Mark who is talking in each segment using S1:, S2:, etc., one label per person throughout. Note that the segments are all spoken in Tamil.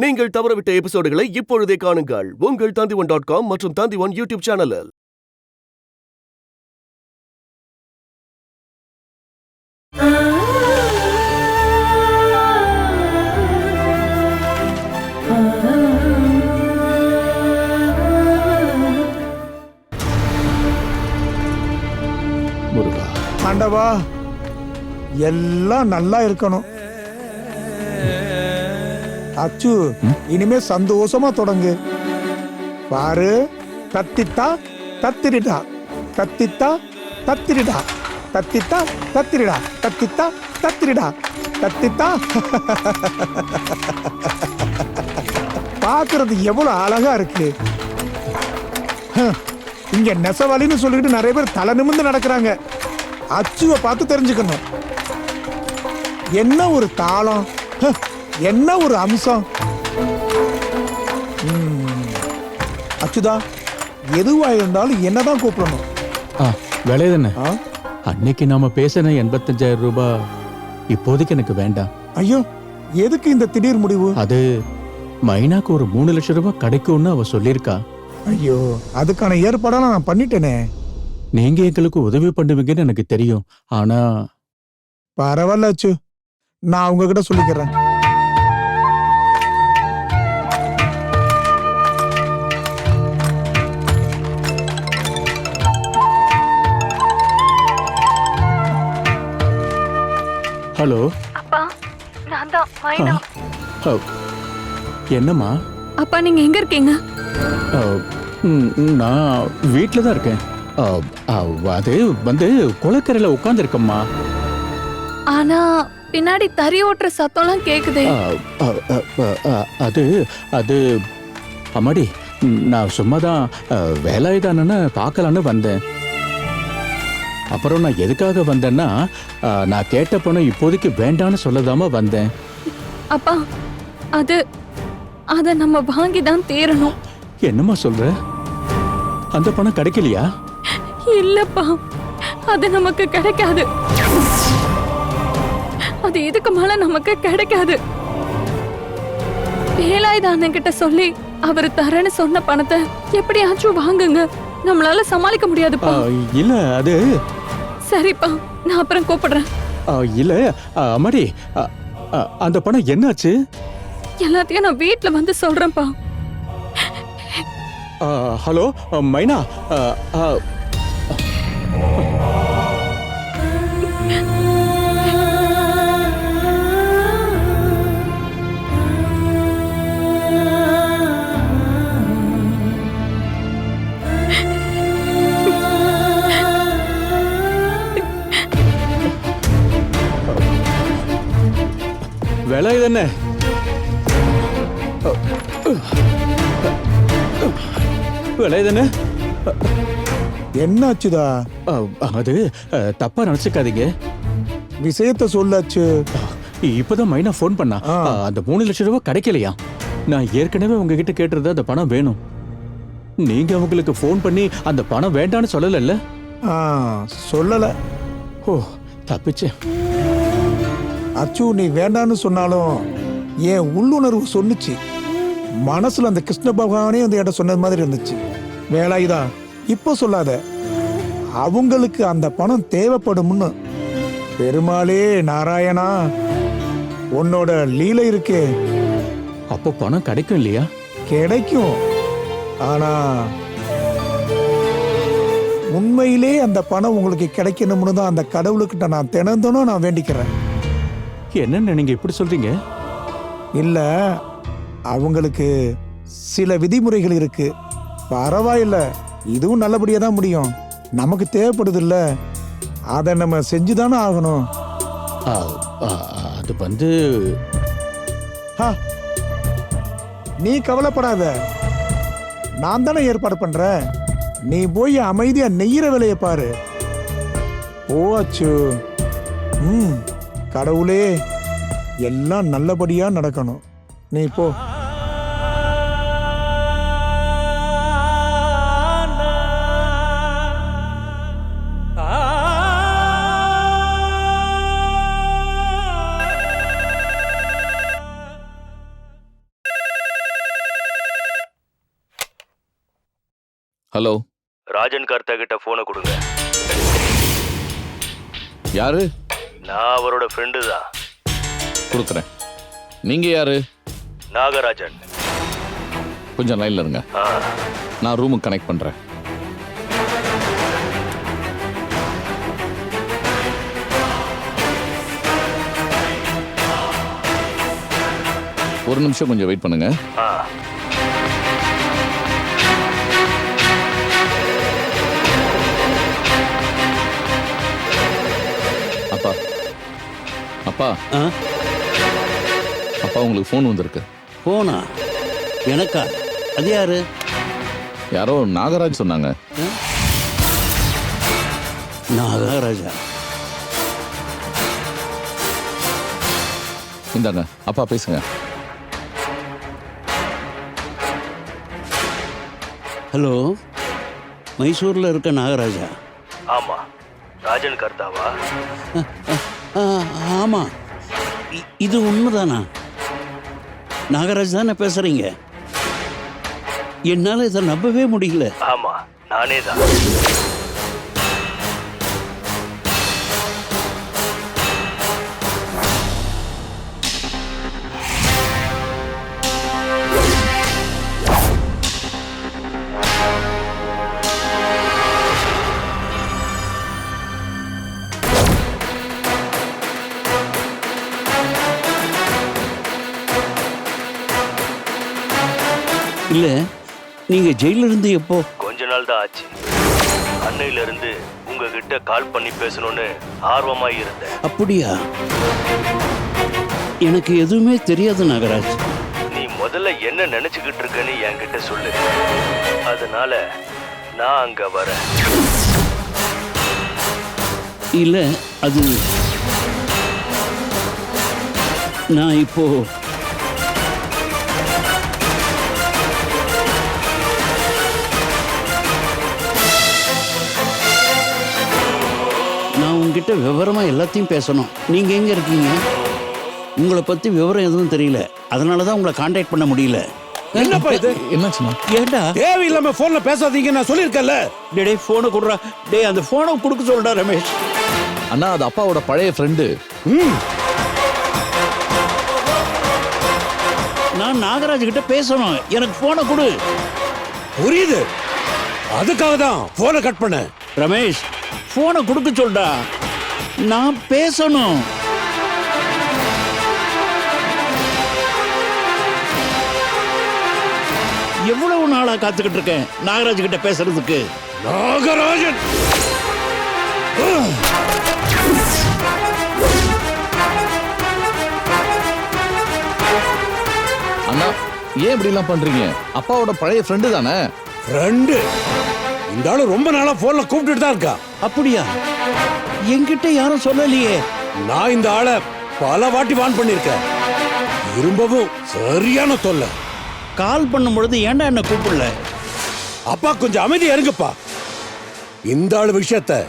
S1: நீங்கள் தவறவிட்ட எபிசோடுகளை இப்பொழுதே காணுங்கள் உங்கள் Tandivan.com மற்றும் Tandivan யூடியூப் சேனலில்.
S2: முருகா,
S3: ஆண்டவா, எல்லாம் நல்லா இருக்கணும். அச்சு, இனிமே சந்தோஷமா தொடங்கு. பாரு, தத்தித்தா தத்திரிடா, தத்தித்தா தத்திரிடா, தத்தித்தா தத்திரிடா, தத்தித்தா தத்திரிடா, தத்தித்தா. பாக்குறது எவ்வளவு அழகா இருக்கு. இங்க நெசவாளின்னு சொல்லிட்டு நிறைய பேர் தலை நிமிர்ந்து நடக்கிறாங்க. அச்சுவை பார்த்து தெரிஞ்சுக்கணும். என்ன ஒரு தாளம், என்ன ஒரு அம்சம். அச்சுதா, எதுவா இருந்தாலும் என்னதான் கூப்பிடணும்.
S2: வேலையதானே அன்னைக்கு நாம பேசின 85,000 ரூபாய் இப்போதைக்கு எனக்கு வேண்டாம்.
S3: ஐயோ, எதுக்கு இந்த திடீர் முடிவு?
S2: அது மைனாக்கு ஒரு 3 லட்சம் ரூபாய் கிடைக்கும்னு அவ சொல்லியிருக்கா.
S3: ஐயோ, அதுக்கான ஏற்பாடெல்லாம் நான் பண்ணிட்டேனே.
S2: நீங்க எங்களுக்கு உதவி பண்ணுவீங்கன்னு எனக்கு தெரியும். ஆனா
S3: பரவாயில்ல அச்சு, நான் உங்ககிட்ட சொல்லிக்கிறேன்.
S2: ஹலோ
S4: அப்பா, நான் தான் மைனா.
S2: என்னம்மா?
S4: அப்பா, நீங்க எங்க இருக்கீங்க?
S2: நான் வீட்டில் தான் இருக்கேன். அது வந்து குளக்கரையில உட்காந்துருக்கம்மா.
S4: ஆனா பின்னாடி தறி ஓட்டுற சத்தம்லாம் கேக்குதே.
S2: அது அது அம்மாடி, நான் சும்மாதான் வேலாயுதானன்னு பார்க்கலான்னு வந்தேன். அப்புறம் நான் எதுக்காக வந்தேன்னா, நான் கேட்ட பணம் இப்போதைக்கு வேண்டான்னு சொல்லதாம வந்தேன்.
S4: அப்பா, அத நம்ம வாங்கி தான் தீரணும்.
S2: என்னம்மா சொல்ற? அந்த பணம் கிடைக்கலையா?
S4: இல்லப்பா, அது நமக்கு கிடைக்காது. அது இதுக்கு மேல நமக்கு கிடைக்காது. வேலாயுதம் கிட்ட சொல்லி அவர் தரேன்னு சொன்ன பணத்தை எப்படியாச்சும் வாங்குங்க. நம்மளால சமாளிக்க முடியாதுப்பா.
S2: இல்ல அது
S4: சரிப்பா, நான் அப்புறம் கூப்பிடுறேன்.
S2: இல்ல அம்மாடி, அந்த பணம் என்னாச்சு?
S4: எல்லாத்தையும் நான் வீட்ல வந்து சொல்றேன்ப்பா.
S2: ஹலோ மைனா, வேலை தானே? வேலைதானே?
S3: என்ன அச்சுதா?
S2: அது தப்பா நினைச்சுக்காதீங்க.
S3: விஷயத்த சொல்லாச்சு.
S2: இப்பதான் மைனா போன் பண்ணா. அந்த 3 லட்சம் ரூபாய் கிடைக்கலையா? நான் ஏற்கனவே உங்ககிட்ட கேட்டிருந்த அந்த பணம் வேணும். நீங்க அவங்களுக்கு போன் பண்ணி அந்த பணம் வேண்டான்னு சொல்லல?
S3: சொல்லல.
S2: ஓ, தப்பிச்சேன்.
S3: அச்சு, நீ வேண்டான்னு சொன்னாலும் என் உள்ளுணர்வு சொன்னுச்சு. மனசுல அந்த கிருஷ்ண பகவானே வந்து என்கிட்ட சொன்னது மாதிரி இருந்துச்சு. வேலாயுதா, இப்ப சொல்லாத. அவங்களுக்கு அந்த பணம் தேவைப்படும்னு. பெருமாளே நாராயணா, உன்னோட லீலை இருக்கே.
S2: அப்போ பணம் கிடைக்கும் இல்லையா?
S3: கிடைக்கும். ஆனா உண்மையிலே அந்த பணம் உங்களுக்கு கிடைக்கணும்னு தான் அந்த கடவுளுக்கிட்ட நான் தினந்தனும் நான் வேண்டிக்கிறேன்.
S2: என்னன்னு நீங்க இப்படி சொல்றீங்க?
S3: இல்ல, அவங்களுக்கு சில விதிமுறைகள் இருக்கு. பரவாயில்ல, இதுவும் நல்லபடியா தான் முடியும். நமக்கு தேவைப்படுது இல்ல, அதை நம்ம செஞ்சுதானே ஆகணும்.
S2: அது வந்து
S3: நீ கவலைப்படாத, நான் தானே ஏற்பாடு பண்றேன். நீ போய் அமைதியா நெய்யிற வேலையை பாரு. போச்சு. கடவுளே, எல்லாம் நல்லபடியா நடக்கணும். நீ போ.
S5: ஹலோ,
S6: ராஜன் கர்த்தா கிட்ட போனை கொடுங்க.
S5: யாரு?
S6: நான் அவரோட ஃப்ரெண்டு தான்.
S5: கொடுக்குறேன். நீங்க யாரு?
S6: நாகராஜன்.
S5: கொஞ்சம் லைன்ல இருங்க, நான் ரூமுக்கு கனெக்ட் பண்றேன். ஒரு நிமிஷம் கொஞ்சம் வெயிட் பண்ணுங்க. அப்பா அப்பா அப்பா, உங்களுக்கு ஃபோன் வந்திருக்கு.
S7: போனா எனக்கா? அது யாரு?
S5: யாரோ நாகராஜ் சொன்னாங்க.
S7: நாகராஜா?
S5: இந்தாங்க அப்பா, பேசுங்க.
S7: ஹலோ, மைசூர்ல இருக்க நாகராஜா?
S6: ஆமா. ராஜன் கர்த்தாவா?
S7: ஆமா. இது உண்மைதானா? நாகராஜ் தானே பேசுறீங்க? என்னால இதை நம்பவே முடியல.
S6: ஆமா, நானே தான்.
S7: இல்ல, நீங்க ஜெயில இருந்து எப்போ?
S6: கொஞ்ச நாள் தான் ஆச்சு. அன்னையில இருந்து உங்ககிட்ட கால் பண்ணி பேசணும்னு ஆர்வமா இருந்தேன்.
S7: அப்படியா? எனக்கு எதுவுமே தெரியாது நாகராஜ்.
S6: நீ முதல்ல என்ன நினைச்சுக்கிட்டு இருக்கன்னு என்கிட்ட சொல்லு. அதனால நான் அங்க வரேன்.
S7: இல்ல, அது நான் இப்போ நான் உங்ககிட்ட விவரமா எல்லாத்தையும் பேசணும். நீங்க எங்க இருக்கீங்க? உங்களை பத்தி விவரம் எதுவும் தெரியல, அதனாலதான் உங்களை கான்டாக்ட் பண்ண முடியல.
S3: என்னப்பா இது?
S5: என்னாச்சுண்ணா?
S7: ஏண்டா
S3: தேவையில்லாம போன்ல பேசாதீங்க, நான் சொல்லியிருக்கேன்ல.
S7: டே போனை கொடுறா. டே அந்த போனை கொடுக்க சொல்றா ரமேஷ்.
S5: அண்ணா, அது அப்பாவோட பழைய ஃப்ரெண்டு.
S7: நான் நாகராஜ் கிட்ட பேசணும், எனக்கு போனை கொடு.
S3: புரியுது, அதுக்காக தான் போனை கட் பண்ண.
S7: ரமேஷ், போனை கொடுக்க சொல்டா, நான் பேசணும். எவ்வளவு நாளா காத்துக்கிட்டு இருக்கேன் நாகராஜ் கிட்ட பேசுறதுக்கு.
S3: நாகராஜன்
S5: அண்ணா, ஏன் இப்படி எல்லாம் பண்றீங்க? அப்பாவோட பழைய ஃப்ரெண்டு தானே.
S3: ஃப்ரெண்டு? இந்த ஆளு ரொம்ப நாளா போன்ல கூப்பிட்டுட்டு தான் இருக்கா.
S7: அப்படியா? என்கிட்ட யாரும் சொல்லலையே.
S3: நான் இந்த ஆளை பல வாட்டி வான் பண்ணிருக்கேன், திரும்பவும் சரியான தொல்லை.
S7: கால் பண்ணும் பொழுது ஏன்டா என்ன கூப்பிடல?
S3: அப்பா கொஞ்சம் அமைதியா இருங்கப்பா. இந்த ஆளு விஷயத்த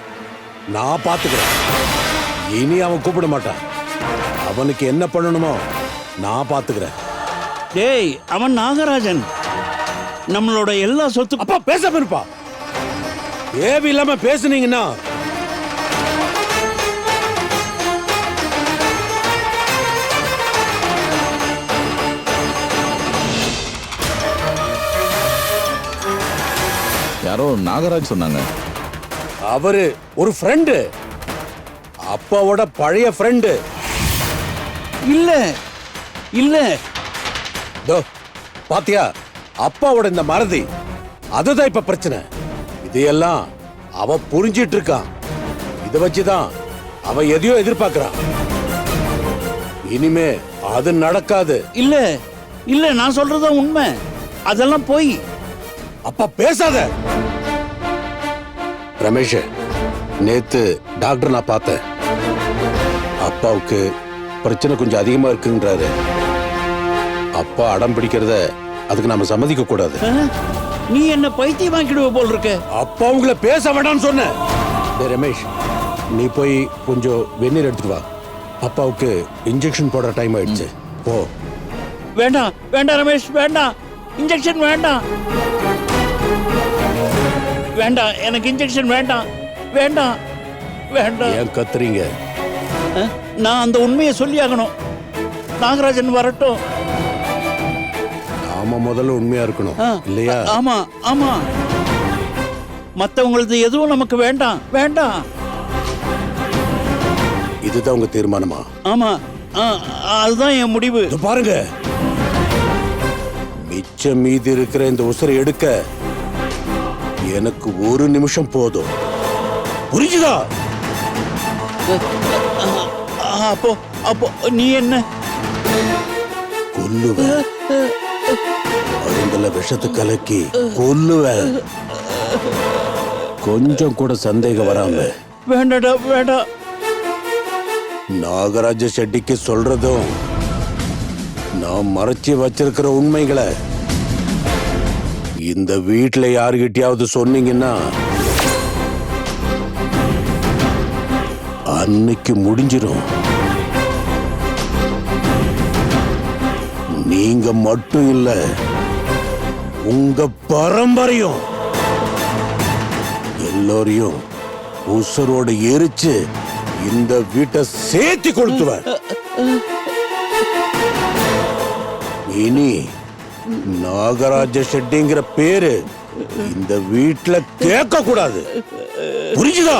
S3: நான் பாத்துக்கிறேன். இனி அவன் கூப்பிட மாட்டான். அவனுக்கு என்ன பண்ணணுமோ நான் பாத்துக்கிறேன்.
S7: டேய், அவன் நாகராஜன், நம்மளோட எல்லா சொத்து.
S3: அப்பா பேசாம இருப்பா. தேவையில்லாம பேசுனீங்கன்னா
S5: யாரோ நாகராஜ் சொன்னாங்க.
S3: அவரு ஒரு ஃப்ரெண்டு, அப்பாவோட பழைய ஃப்ரெண்டு.
S7: இல்ல இல்ல,
S3: தோ பாத்தியா, அப்பாவோட இந்த மறதி, அதுதான் இப்ப பிரச்சனை. இதையெல்லாம் அவ புரிஞ்சிட்டு இருக்கான். இத வச்சுதான் அவ எதையோ எதிர்பார்க்கிறான். இனிமே அது நடக்காது.
S7: இல்ல இல்ல, நான் சொல்றதுதான் உண்மை, அதெல்லாம் போய்.
S3: அப்பா பேசாத. ரமேஷ், நேத்து டாக்டர் நான் பார்த்தேன். அப்பாவுக்கு பிரச்சனை கொஞ்சம் அதிகமா இருக்குன்றாரு. அப்பா அடம் பிடிக்கிறத அதுக்கு நாம சம்மதிக்க கூடாது.
S7: நீ என்ன பைத்தியமாக்கிடுவ போல் இருக்க.
S3: அப்பா உங்களை பேச வேண்டாம்னு சொன்ன. ரமேஷ், நீ போய் கொஞ்சம் வெந்நீர் எடுத்துட்டு வா. அப்பாவுக்கு இன்ஜெக்ஷன் போடுற டைம் ஆயிடுச்சு. போ.
S7: வேண்டாம் வேண்டாம் ரமேஷ், வேண்டாம், இன்ஜெக்ஷன் வேண்டாம். வேண்டாம், எனக்கு இன்ஜெக்ஷன் வேண்டாம், வேண்டாம், வேண்டாம்.
S3: ஏன் கத்துறீங்க?
S7: நான் அந்த உண்மையை சொல்லி ஆகணும். நாகராஜன் வரட்டும்.
S3: நாம முதல்ல உண்மையா இருக்கணும் இல்லையா?
S7: ஆமா ஆமா, மத்தவங்களது எதுவும் நமக்கு வேண்டாம், வேண்டாம்.
S3: இதுதான் உங்க தீர்மானமா?
S7: ஆமா, அதுதான் என் முடிவு.
S3: இதோ பாருங்க, மிச்சம் மீதி இருக்கிற இந்த உசுரை எடுக்க எனக்கு ஒரு நிமிஷம் போதும். புரிஞ்சுதா?
S7: அப்போ அப்போ நீ என்ன
S3: கொல்லுவ? மருந்துல விஷத்தை கலக்கி கொல்லுவ. கொஞ்சம் கூட சந்தேகம் வராம.
S7: வேண்டாடா, வேண்டாம்.
S3: நாகராஜ செட்டிக்கு சொல்றதும் நான் மறைச்சி வச்சிருக்கிற உண்மைகளை இந்த வீட்டுல யாருகிட்டயாவது சொன்னீங்கன்னா அன்னைக்கு முடிஞ்சிடும். நீங்க மட்டும் இல்ல, உங்க பரம்பரையும் எல்லோரையும் உசுரோட எரிச்சு இந்த வீட்டை சேர்த்து கொளுத்துவேன். இனி நாகராஜ ஷெட்டிங்கிற பேரு இந்த வீட்டுல கேட்க கூடாது. புரிஞ்சுதா?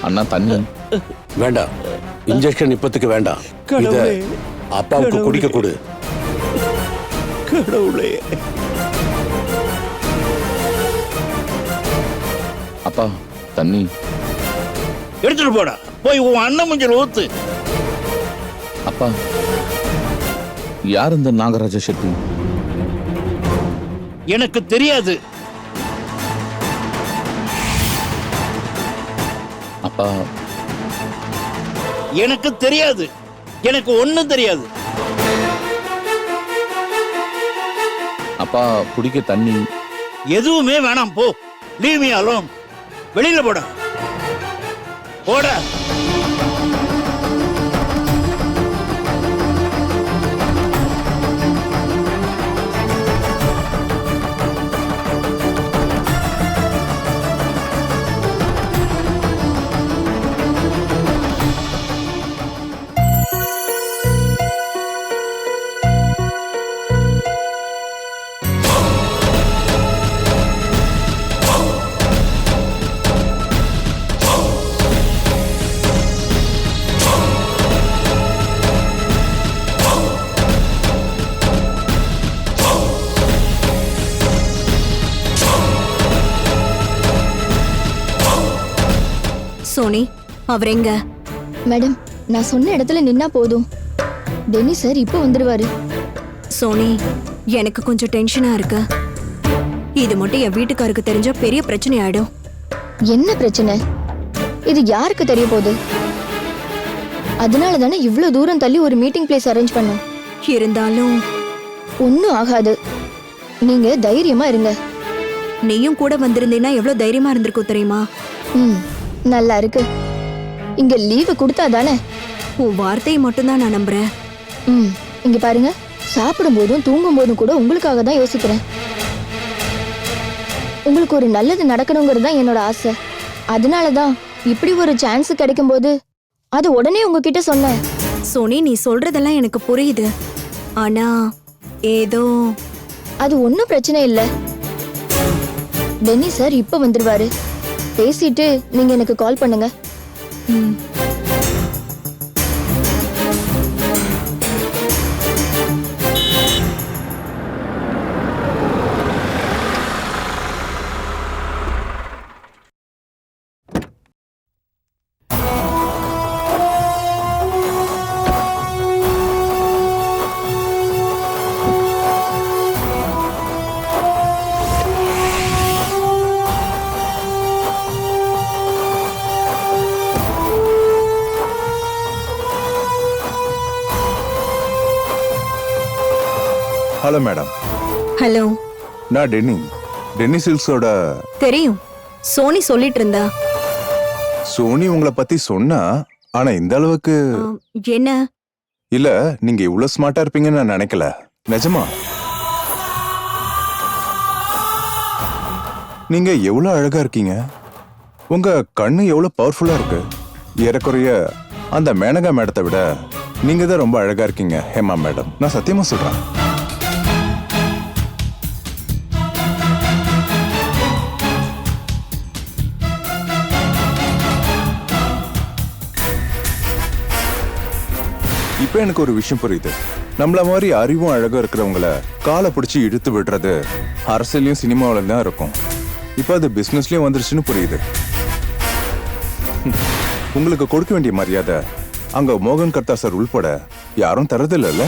S5: அண்ணா தண்ணி
S3: வேண்டாம், இன்ஜெக்ஷன் இப்பத்துக்கு வேண்டாம். இத
S7: கடவுளே,
S3: அப்பாவுக்கு குடிக்க கொடு.
S7: கடவுளே.
S5: அப்பா தண்ணி
S7: எடுத்துட்டு போடா, போய் உன் அண்ணன் மஞ்சள் ஊத்து.
S5: அப்பா யார் இந்த நாகராஜ செட்டி?
S7: எனக்கு தெரியாது.
S5: அப்பா
S7: எனக்கு தெரியாது, எனக்கு ஒண்ணும் தெரியாது.
S5: அப்பா குடிக்க தண்ணி
S7: எதுவுமே வேணாம், போ. Leave me alone. வெளியில போடா, போடா.
S8: சோனி, அவர் எங்க?
S9: மேடம், நான் சொன்ன இடத்துல நின்னா போதும். டென்னி சார் இப்போ வந்துடுவாரு.
S8: சோனி, எனக்கு கொஞ்சம் டென்ஷனா இருக்கு. இது மட்டும் என் வீட்டுக்காருக்கு தெரிஞ்சா பெரிய பிரச்சனை ஆயிடும்.
S9: என்ன பிரச்சனை? இது யாருக்கு தெரிய போகுது? அதனால தானே இவ்வளவு தூரம் தள்ளி ஒரு மீட்டிங் பிளேஸ் அரேஞ்ச் பண்ணோம்.
S8: இருந்தாலும்
S9: ஒன்னும் ஆகாது, நீங்க தைரியமா இருங்க.
S8: நீயும் கூட வந்திருந்தீன்னா எவ்வளவு தைரியமா இருந்திருக்கும் தெரியுமா?
S9: நல்லா இருக்கு. இங்க லீவு கொடுத்தா தானே.
S8: உன் வார்த்தையை மட்டும்தான் நான் நம்புறேன்.
S9: இங்க பாருங்க, சாப்பிடும் போதும் தூங்கும் போதும் கூட உங்களுக்காக தான் யோசிக்கிறேன். உங்களுக்கு ஒரு நல்லது நடக்கணுங்கிறது தான் என்னோட ஆசை. அதனாலதான் இப்படி ஒரு சான்ஸ் கிடைக்கும் போது அது உடனே உங்ககிட்ட சொன்னேன்.
S8: சோனி, நீ சொல்றதெல்லாம் எனக்கு புரியுது. ஆனா ஏதோ
S9: அது ஒன்னும் பிரச்சனை இல்ல. டென்னி சார் இப்ப வந்துருவாரு. பேசிட்டு நீங்க எனக்கு கால் பண்ணுங்க.
S10: Hello madam.
S8: ஹலோ,
S10: நான் டென்னி சில்க்ஸோட.
S8: தெரியும். சோனி சொல்லிட்டு இருந்தா.
S10: சோனி உங்களை பத்தி சொன்னா, ஆனா இந்த அளவுக்கு
S8: என்ன?
S10: இல்ல, நீங்க இவ்வளவு ஸ்மார்ட்டா இருப்பீங்கன்னு நான் நினைக்கல. நிஜமா நீங்க எவ்வளவு அழகா இருக்கீங்க. உங்க கண்ணு எவ்வளவு பவர்ஃபுல்லா இருக்கு. ஏறக்குறைய அந்த மேனகா மேடத்தை விட நீங்க தான் ரொம்ப அழகா இருக்கீங்க ஹேமா மேடம். நான் சத்தியமா சொல்றேன். இப்ப எனக்கு ஒரு விஷயம் புரியுது. நம்மள மாதிரி அறிவும் அழகா இருக்கிறவங்கள காலை பிடிச்சி இழுத்து விடுறது அரசியலையும் சினிமாவிலும் தான் இருக்கும். இப்ப அது பிசினஸ்லயும் வந்துருச்சுன்னு புரியுது. உங்களுக்கு கொடுக்க வேண்டிய மரியாதை அங்க மோகன் கர்த்தா சார் உள்பட யாரும் தரதில்ல.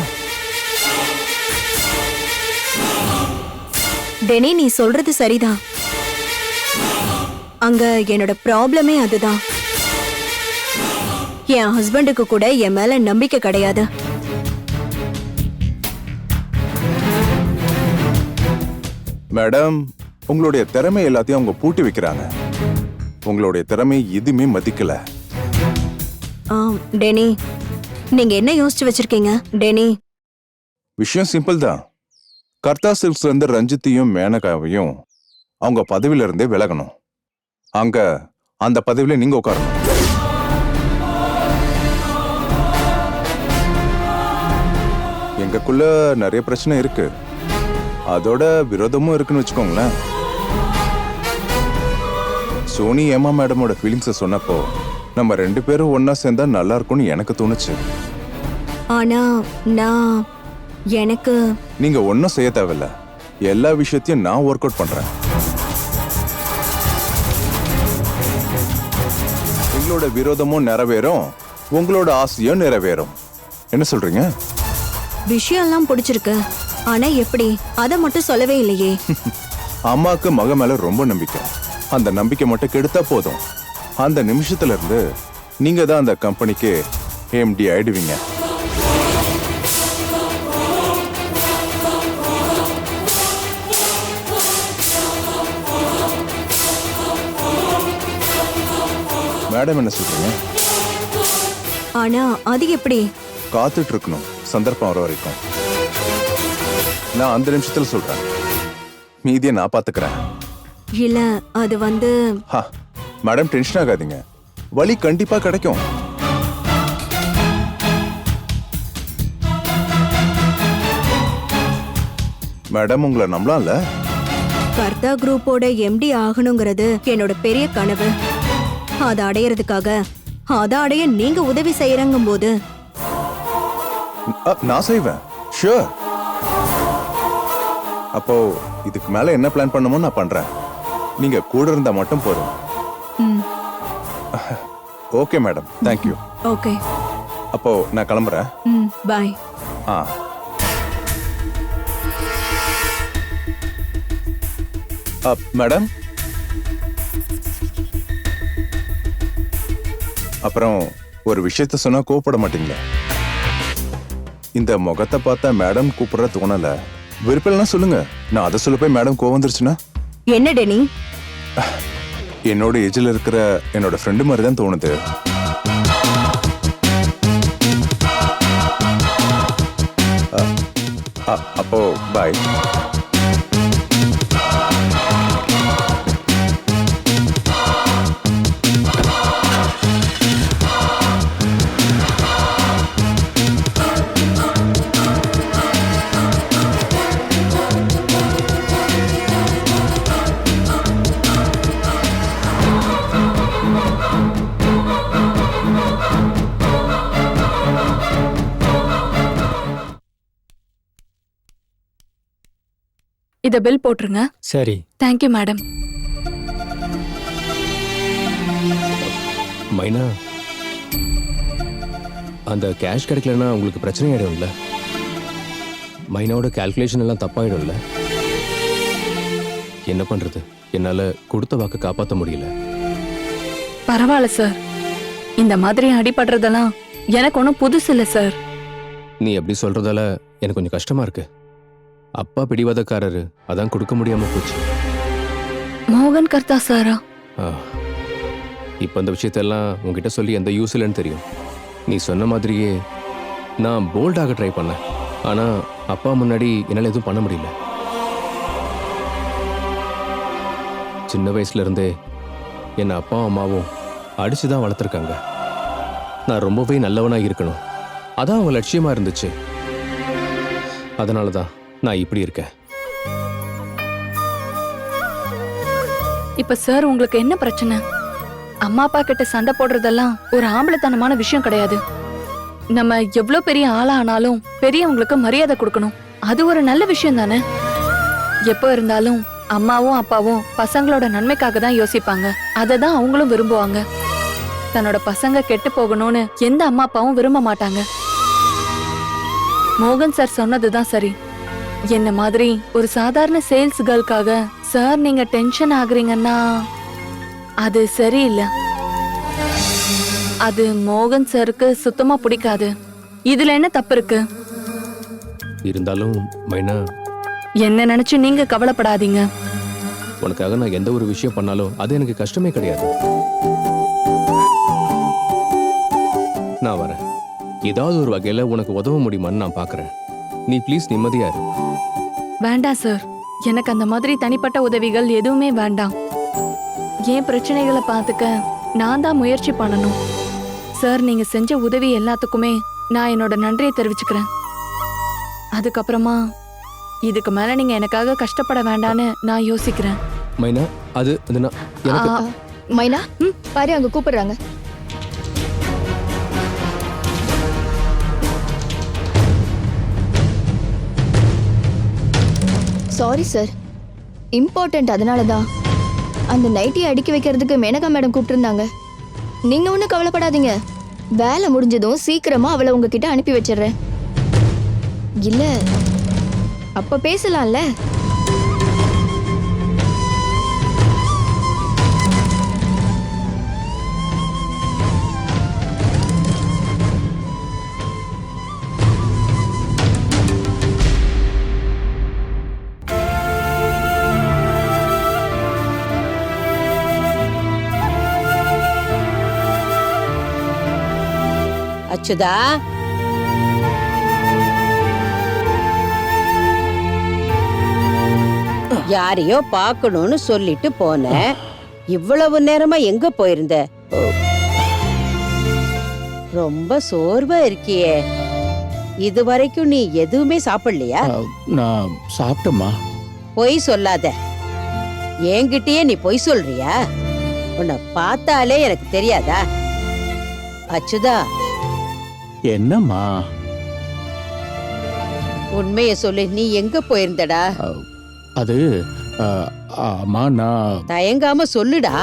S8: டெனி, நீ சொல்றது சரிதான். அங்க என்னோட ப்ராப்ளமே அதுதான். என் ஹஸ்பண்டுக்கு கூட என் மேல நம்பிக்கை கிடையாது.
S10: மேடம், உங்களுடைய திறமை எல்லாத்தையும் அவங்க பூட்டி வைக்கிறாங்க. உங்களுடைய திறமை எதுவுமே மதிக்கல.
S8: டெனி, நீங்க என்ன யோசிச்சு வச்சிருக்கீங்க? டெனி,
S10: விஷயம் சிம்பிள் தான். கர்த்தா சில்க்ஸ்ல இருந்து ரஞ்சித்தையும் மேனகாவையும் அவங்க பதவியில இருந்தே விலகணும். அங்க அந்த பதவியில நீங்க உட்காரணும். எங்களுக்குள்ள நிறைய பிரச்சனை இருக்கு. அதோட விரோதமும் இருக்குன்னு வச்சுக்கோங்களேன். சோனி ஏமா மேடமோட ஃபீலிங்ஸை சொன்னப்போ நம்ம 2 பேரும் ஒன்னா சேர்ந்தா நல்லா இருக்கும்னு எனக்கு தோணுச்சு.
S8: ஆனா எனக்கு
S10: நீங்க ஒன்னும் செய்ய தேவையில்ல. எல்லா விஷயத்தையும் நான் ஒர்க் அவுட் பண்றேன். எங்களோட விரோதமும் நிறைவேறும், உங்களோட ஆசையும் நிறைவேறும். என்ன சொல்றீங்க?
S8: விஷயம்லாம் பிடிச்சிருக்கு. ஆனா எப்படி? அத மட்டும் சொல்லவே இல்லையே.
S10: அம்மாக்கு மக மேல ரொம்ப நம்பிக்கை. அந்த நம்பிக்கை மட்டும் கெடுத்தா போதும். அந்த நிமிஷத்துல இருந்து நீங்க தான் அந்த கம்பெனிக்கு எம்டி ஆயிடுவீங்க. மேடம் என்ன சொல்றீங்க?
S8: ஆனா அது எப்படி?
S10: காத்துட்டு இருக்கணும் சந்தர்ப்பம் வர வரைக்கும். நான் அந்த நிமிஷத்துல சொல்றேன். மீதியை நான் பாத்துக்கிறேன்.
S8: இல்ல, அது
S10: மேடம் டென்ஷன் ஆகாதீங்க. வழி கண்டிப்பா கிடைக்கும். மேடம் உங்களை நம்பலாம்ல?
S8: கர்த்தா குரூப்போட எம்டி ஆகணுங்கிறது என்னோட பெரிய கனவு. அதை அடையறதுக்காக அதை அடைய நீங்க உதவி செய்யறங்கும் போது
S10: நான் செய்வேன். ஷூர். அப்போ இதுக்கு மேல என்ன பிளான் பண்ணுமோ நான் பண்றேன். நீங்க கூட இருந்தா மட்டும் போதும். Okay madam, thank you.
S8: ஓகே,
S10: அப்போ நான் கிளம்புறேன்.
S8: பாய்.
S10: மேடம், அப்புறம் ஒரு விஷயத்த சொன்னா கோவப்பட மாட்டீங்களா? இந்த முகத்தை பார்த்தா மேடம் கூப்பிடுற தோணல. விருப்பம்னா சொல்லுங்க. நான் அதை சொல்ல போய் மேடம் கோவம் வந்துருச்சுன்னா
S8: என்ன டெனி?
S10: என்னோட ஏஜ்ல இருக்கிற என்னோட ஃப்ரெண்டு மாதிரி தான் தோணுது. அப்போ பாய்.
S4: இத பில் போட்டுருங்க.
S11: சரி.
S4: Thank you madam.
S11: மைனா, அந்த கேஷ் கிடைக்கலன்னா உங்களுக்கு பிரச்சனை ஆயிடும்ல? மைனாவோட கால்குலேஷன் எல்லாம் தப்பாயிடும்ல? என்ன பண்றது? என்னால கொடுத்த வாக்கு காப்பாற்ற முடியல.
S4: பரவாயில்ல சார். இந்த மாதிரி அடிபடுறதெல்லாம் எனக்கு ஒன்றும் புதுசு இல்லை சார்.
S11: நீ எப்படி சொல்றதால எனக்கு கொஞ்சம் கஷ்டமா இருக்கு. அப்பா பிடிவாதக்காரரு, அதான் கொடுக்க முடியாம போச்சு.
S4: மோகன் கர்த்தா சாரா?
S11: இப்போ இந்த விஷயத்தெல்லாம் உங்ககிட்ட சொல்லி எந்த யூஸ் இல்லைன்னு தெரியும். நீ சொன்ன மாதிரியே நான் போல்டாக ட்ரை பண்ணேன். ஆனால் அப்பா முன்னாடி என்னால் எதுவும் பண்ண முடியல. சின்ன வயசுலேருந்தே என்னை அப்பாவும் அம்மாவும் அடித்து தான் வளர்த்துருக்காங்க. நான் ரொம்பவே நல்லவனாக இருக்கணும், அதான் அவங்க லட்சியமாக இருந்துச்சு. அதனால தான் நான் இப்படி இருக்கேன்.
S4: இப்ப சார் உங்களுக்கு என்ன பிரச்சனை? அம்மா அப்பா கிட்ட சண்டை போடுறதெல்லாம் ஒரு ஆம்பளைத்தனமான விஷயம் கிடையாது. நம்ம எவ்வளவு பெரிய ஆளா ஆனாலும் பெரியவங்களுக்கு மரியாதை கொடுக்கணும். அது ஒரு நல்ல விஷயம் தானே. எப்போ இருந்தாலும் அம்மாவும் அப்பாவும் பசங்களோட நன்மைக்காக தான் யோசிப்பாங்க. அதை தான் அவங்களும் விரும்புவாங்க. தன்னோட பசங்க கெட்டு போகணும்னு எந்த அம்மா அப்பாவும் விரும்ப மாட்டாங்க. மோகன் சார் சொன்னதுதான் சரி. என்ன மாதிரி ஒரு சாதாரண சேல்ஸ் கேர்ளுக்காக சார் நீங்க டென்ஷன் ஆகுறீங்கன்னா அது சரியில்லை. அது மோகன் சாருக்கு சுத்தமா பிடிக்காது. இதுல என்ன தப்பு இருக்கு?
S11: இருந்தாலும் மைனா,
S4: என்ன நினைச்சு நீங்க கவலைப்படாதீங்க.
S11: உனக்காக நான் எந்த ஒரு விஷயம் பண்ணாலும் அது எனக்கு கஷ்டமே கிடையாது. நான் வரேன். ஏதாவது ஒரு வகையில உனக்கு உதவ முடியுமான்னு நான் பாக்குறேன். நீ ப்ளீஸ் நிம்மதியா இரு.
S4: வேண்டாம் சார், எனக்கு அந்த மாதிரி தனிப்பட்ட உதவிகள் எதுவுமே வேண்டாம். என் பிரச்சனைகளை பார்த்துக்க நான் தான் முயற்சி பண்ணணும். சார் நீங்க செஞ்ச உதவி எல்லாத்துக்குமே நான் என்னோட நன்றியை தெரிவிச்சுக்கிறேன். அதுக்கப்புறமா இதுக்கு மேல நீங்க எனக்காக கஷ்டப்பட வேண்டான்னு நான் யோசிக்கிறேன்.
S11: மைனா, அது நான் எனக்கு
S9: மைனா, பாரு அங்க கூப்பிடுறாங்க. சாரி சார், இம்பார்ட்டன்ட், அதனால தான் அந்த நைட்டியை அடுக்கி வைக்கிறதுக்கு மேனகா மேடம் கூப்பிட்டுருந்தாங்க. நீங்க ஒன்றும் கவலைப்படாதீங்க, வேலை முடிஞ்சதும் சீக்கிரமா அவளை உங்ககிட்ட அனுப்பி வச்சிடுறேன். இல்ல அப்ப பேசலாம்ல.
S12: அச்சுதா, யாரையோ பார்க்கணும்னு சொல்லிட்டு போனேன். இவ்வளவு நேரமா எங்க போயிருந்த? ரொம்ப சோர்வா இருக்கியே. இது வரைக்கும் நீ எதுவுமே சாப்பிடலையா?
S2: நான் சாப்பிட்டேம்மா.
S12: பொய் சொல்லாத. என்கிட்டயே நீ பொய் சொல்றியா? உன்னை பார்த்தாலே எனக்கு தெரியாதா? அச்சுதா,
S2: என்னம்மா?
S12: உண்மைய சொல்லு, நீ எங்க போயிருந்தடா?
S2: அது அம்மா, நான்
S12: தயங்காம சொல்லுடா.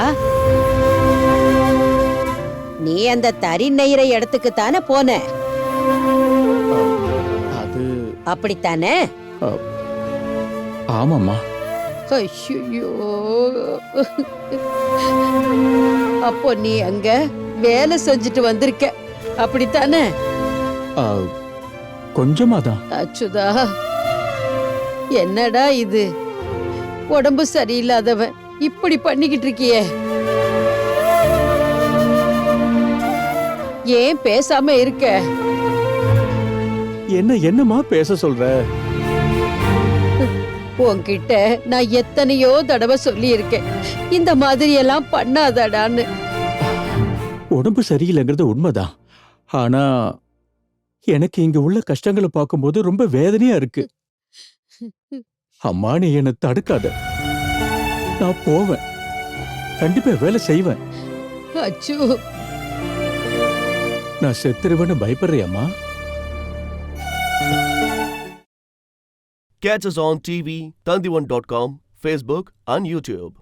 S12: நீ அந்த தறி நெய்ற இடத்துக்கு தானே போன?
S2: அது
S12: அப்படித்தானே?
S2: ஆமாம்மா.
S12: ஐயோ, அப்போ நீ அங்க வேலை செஞ்சுட்டு வந்திருக்க, அப்படித்தானே?
S2: கொஞ்சமாதான்.
S12: அச்சுதா, என்னடா இது? உடம்பு சரியில்லாதவன் இப்படி பண்ணிக்கிட்டு இருக்கியே. ஏன் பேசாம இருக்க?
S2: என்னம்மா பேச சொல்ற?
S12: உன்கிட்ட நான் எத்தனையோ தடவை சொல்லி இருக்கேன், இந்த மாதிரி எல்லாம் பண்ணாதடான்னு.
S2: உடம்பு சரியில்லைங்கிறது உண்மைதான். ஆனா எனக்கு இங்க உள்ள கஷ்டங்களை பார்க்கும்போது ரொம்ப வேதனையா இருக்கு. அம்மா, நீ என்னை தடுக்காத. நான் போவேன், கண்டிப்பா வேலை செய்வேன்.
S12: அச்சு,
S2: நான் செத்துருவேன்னு பயப்படுறியாம்மா?
S1: Catch us on TV, Tandivan.com, Facebook and YouTube.